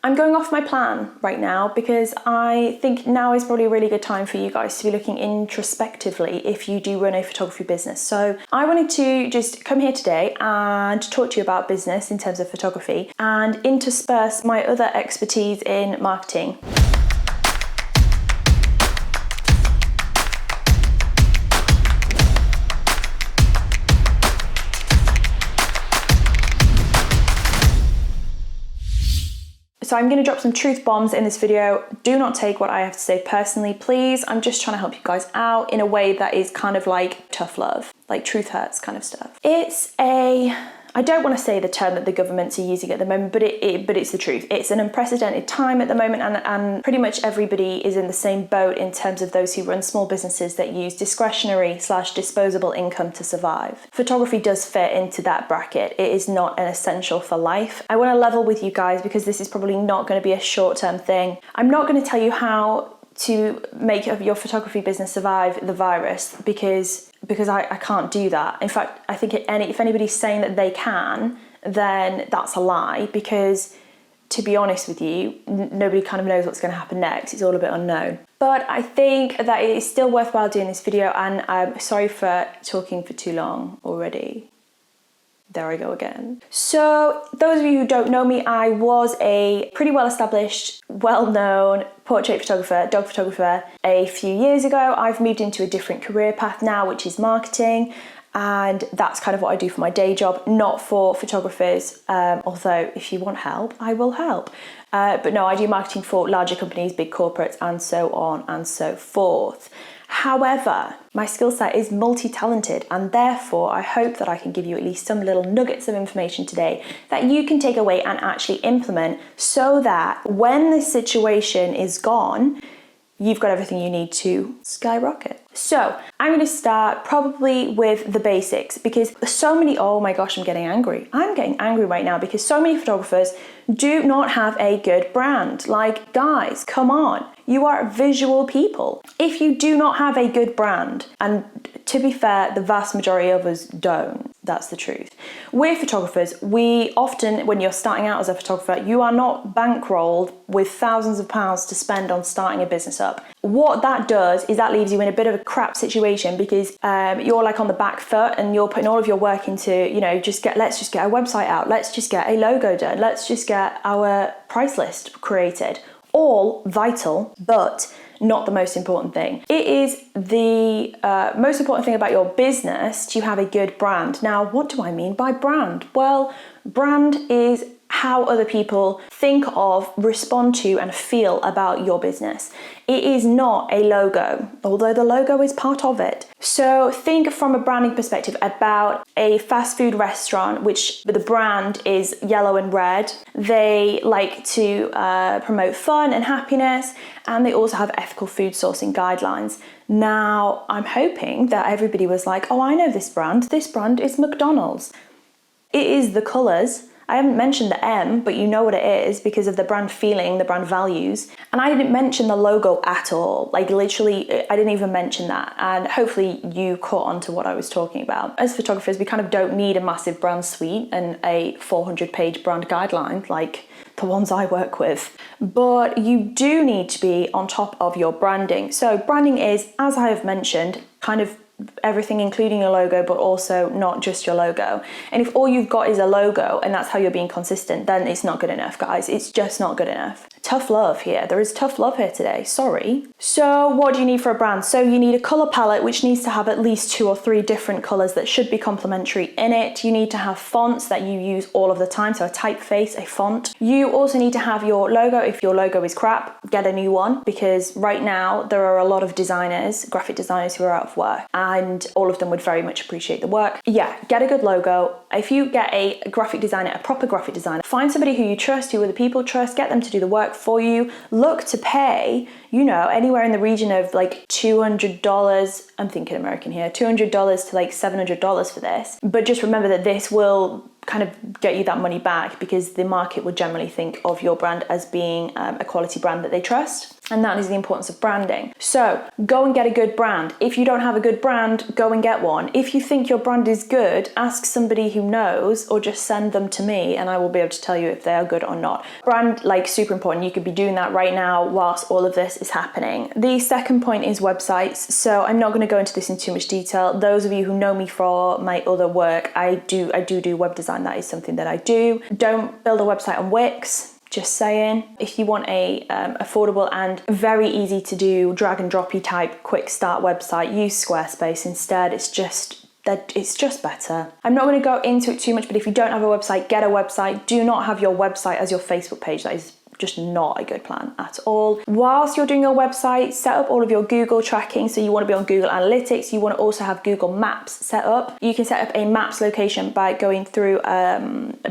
I'm going off my plan right now because I think now is probably a really good time for you guys to be looking introspectively if you do run a photography business. So I wanted to just come here today and talk to you about business in terms of photography and intersperse my other expertise in marketing. So I'm going to drop some truth bombs in this video. Do not take what I have to say personally, please. I'm just trying to help you guys out in a way that is kind of like tough love, like truth hurts kind of stuff. I don't want to say the term that the governments are using at the moment, but it's the truth. It's an unprecedented time at the moment, and pretty much everybody is in the same boat in terms of those who run small businesses that use discretionary/disposable income to survive. Photography does fit into that bracket. It is not an essential for life. I want to level with you guys because this is probably not going to be a short-term thing. I'm not going to tell you how to make your photography business survive the virus because I can't do that. In fact, I think if anybody's saying that they can, then that's a lie, because to be honest with you, nobody kind of knows what's going to happen next. It's all a bit unknown. But I think that it is still worthwhile doing this video, and I'm sorry for talking for too long already. There I go again. So those of you who don't know me, I was a pretty well-established, well-known portrait photographer, dog photographer a few years ago. I've moved into a different career path now, which is marketing. And that's kind of what I do for my day job, not for photographers. Although if you want help, I will help. But no, I do marketing for larger companies, big corporates, and so on and so forth. However, my skill set is multi-talented, and therefore I hope that I can give you at least some little nuggets of information today that you can take away and actually implement, so that when this situation is gone, you've got everything you need to skyrocket. So I'm going to start probably with the basics, because oh my gosh, I'm getting angry. I'm getting angry right now because so many photographers do not have a good brand. Like, guys, come on. You are visual people. If you do not have a good brand, and to be fair, the vast majority of us don't, that's the truth. We're photographers. We often, when you're starting out as a photographer, you are not bankrolled with thousands of pounds to spend on starting a business up. What that does is that leaves you in a bit of a crap situation, because you're like on the back foot and you're putting all of your work into, let's just get a website out. Let's just get a logo done. Let's just get our price list created. All vital, but not the most important thing. It is the most important thing about your business to have a good brand. Now, what do I mean by brand? Well, brand is how other people think of, respond to, and feel about your business. It is not a logo, although the logo is part of it. So think from a branding perspective about a fast food restaurant, which the brand is yellow and red. They like to promote fun and happiness, and they also have ethical food sourcing guidelines. Now, I'm hoping that everybody was like, oh, I know this brand. This brand is McDonald's. It is the colours. I haven't mentioned the M, but you know what it is because of the brand feeling, the brand values. And I didn't mention the logo at all. Like, literally, I didn't even mention that. And hopefully you caught on to what I was talking about. As photographers, we kind of don't need a massive brand suite and a 400-page brand guideline like the ones I work with. But you do need to be on top of your branding. So branding is, as I have mentioned, kind of everything, including your logo, but also not just your logo. And if all you've got is a logo and that's how you're being consistent, then it's not good enough, guys. It's just not good enough. Tough love here. There is tough love here today. Sorry. So what do you need for a brand? So you need a color palette, which needs to have at least 2 or 3 different colors that should be complementary in it. You need to have fonts that you use all of the time. So a typeface, a font. You also need to have your logo. If your logo is crap, get a new one, because right now there are a lot of designers, graphic designers, who are out of work, and all of them would very much appreciate the work. Yeah, get a good logo. If you get a graphic designer, a proper graphic designer, find somebody who you trust, who other people trust, get them to do the work for you. Look to pay, anywhere in the region of like $200, I'm thinking American here, $200 to like $700 for this. But just remember that this will kind of get you that money back, because the market would generally think of your brand as being a quality brand that they trust. And that is the importance of branding. So go and get a good brand. If you don't have a good brand, go and get one. If you think your brand is good, ask somebody who knows, or just send them to me and I will be able to tell you if they are good or not. Brand, like, super important. You could be doing that right now whilst all of this is happening. The second point is websites. So I'm not going to go into this in too much detail. Those of you who know me for my other work, I do web design. That is something that I do. Don't build a website on Wix. Just saying. If you want a affordable and very easy to do drag and droppy type quick start website, use Squarespace instead. It's just better. I'm not going to go into it too much, but if you don't have a website, get a website. Do not have your website as your Facebook page. That is just not a good plan at all. Whilst you're doing your website, set up all of your Google tracking. So you want to be on Google Analytics. You want to also have Google Maps set up. You can set up a maps location by going through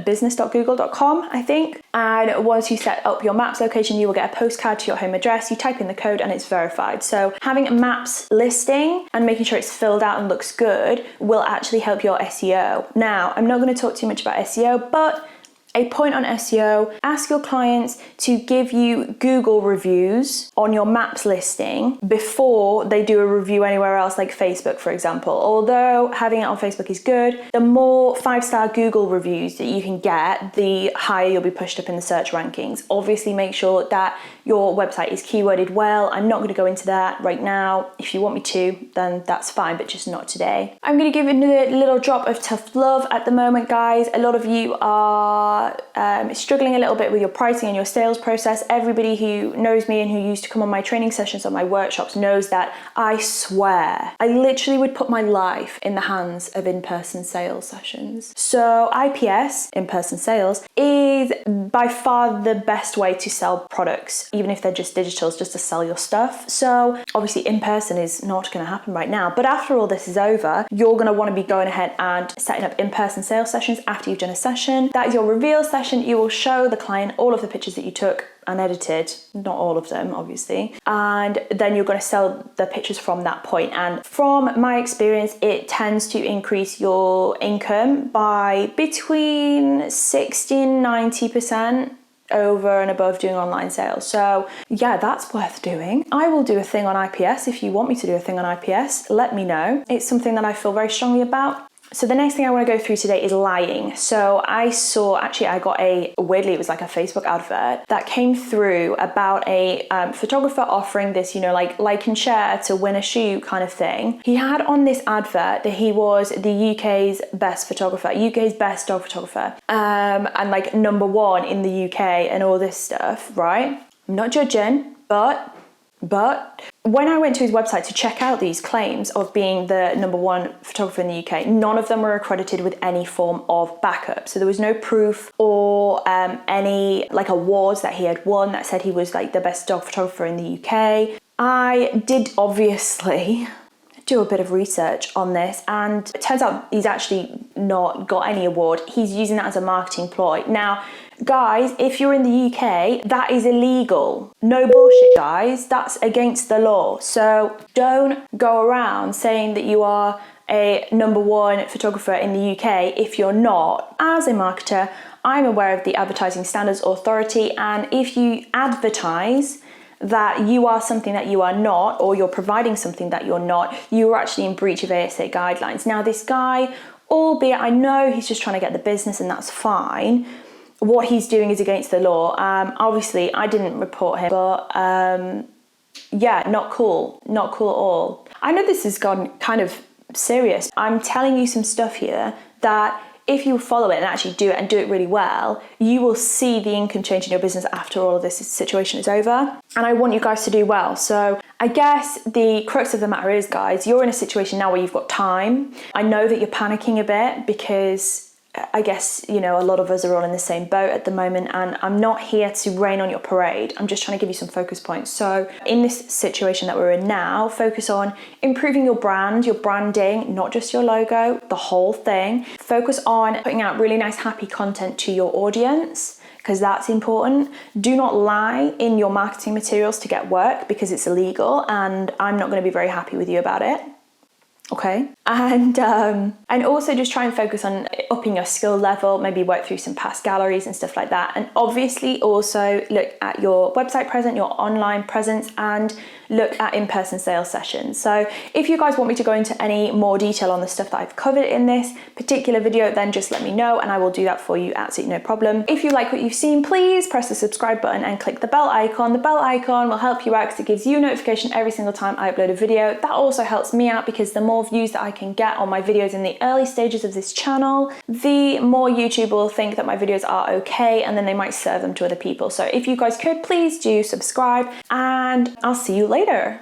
business.google.com, I think. And once you set up your maps location, you will get a postcard to your home address. You type in the code and it's verified. So having a maps listing and making sure it's filled out and looks good will actually help your SEO. Now, I'm not going to talk too much about SEO, but a point on SEO, ask your clients to give you Google reviews on your maps listing before they do a review anywhere else, like Facebook, for example. Although having it on Facebook is good, the more 5-star Google reviews that you can get, the higher you'll be pushed up in the search rankings. Obviously, make sure that your website is keyworded well. I'm not going to go into that right now. If you want me to, then that's fine, but just not today. I'm going to give another little drop of tough love at the moment, guys. A lot of you are struggling a little bit with your pricing and your sales process. Everybody who knows me and who used to come on my training sessions or my workshops knows that I swear I literally would put my life in the hands of in-person sales sessions. So IPS, in-person sales, is by far the best way to sell products, even if they're just digitals, just to sell your stuff. So obviously in-person is not going to happen right now, but after all this is over, you're going to want to be going ahead and setting up in-person sales sessions after you've done a session. That is your reveal session. You will show the client all of the pictures that you took and edited, not all of them obviously, and then you're going to sell the pictures from that point. And from my experience, it tends to increase your income by between 60 and 90% over and above doing online sales. So yeah, that's worth doing. I will do a thing on IPS. If you want me to do a thing on IPS, let me know. It's something that I feel very strongly about. So the next thing I want to go through today is lying. So I got weirdly, it was like a Facebook advert that came through about a photographer offering this, like and share to win a shoot kind of thing. He had on this advert that he was the UK's best photographer, UK's best dog photographer, and like number one in the UK and all this stuff, right? I'm not judging, but when I went to his website to check out these claims of being the number one photographer in the UK, none of them were accredited with any form of backup. So there was no proof or any like awards that he had won that said he was like the best dog photographer in the UK. I did obviously do a bit of research on this, and it turns out he's actually not got any award. He's using that as a marketing ploy. Now, guys, if you're in the UK, that is illegal. No bullshit, guys. That's against the law. So don't go around saying that you are a number one photographer in the UK if you're not. As a marketer, I'm aware of the Advertising Standards Authority, and if you advertise that you are something that you are not, or you're providing something that you're not, you are actually in breach of ASA guidelines. Now, this guy, albeit I know he's just trying to get the business and that's fine, what he's doing is against the law. Obviously, I didn't report him, but yeah, not cool at all. I know this has gone kind of serious. I'm telling you some stuff here that if you follow it and actually do it and do it really well, you will see the income change in your business after all of this situation is over. And I want you guys to do well. So I guess the crux of the matter is, guys, you're in a situation now where you've got time. I know that you're panicking a bit because I guess, a lot of us are all in the same boat at the moment, and I'm not here to rain on your parade. I'm just trying to give you some focus points. So in this situation that we're in now, focus on improving your brand, your branding, not just your logo, the whole thing. Focus on putting out really nice, happy content to your audience, because that's important. Do not lie in your marketing materials to get work, because it's illegal, and I'm not going to be very happy with you about it. okay? And also just try and focus on upping your skill level, maybe work through some past galleries and stuff like that. And obviously also look at your website presence, your online presence, and look at in-person sales sessions. So if you guys want me to go into any more detail on the stuff that I've covered in this particular video, then just let me know and I will do that for you, absolutely no problem. If you like what you've seen, please press the subscribe button and click the bell icon. The bell icon will help you out because it gives you notification every single time I upload a video. That also helps me out because the more views that I can get on my videos in the early stages of this channel, the more YouTube will think that my videos are okay, and then they might serve them to other people. So if you guys could, please do subscribe, and I'll see you later.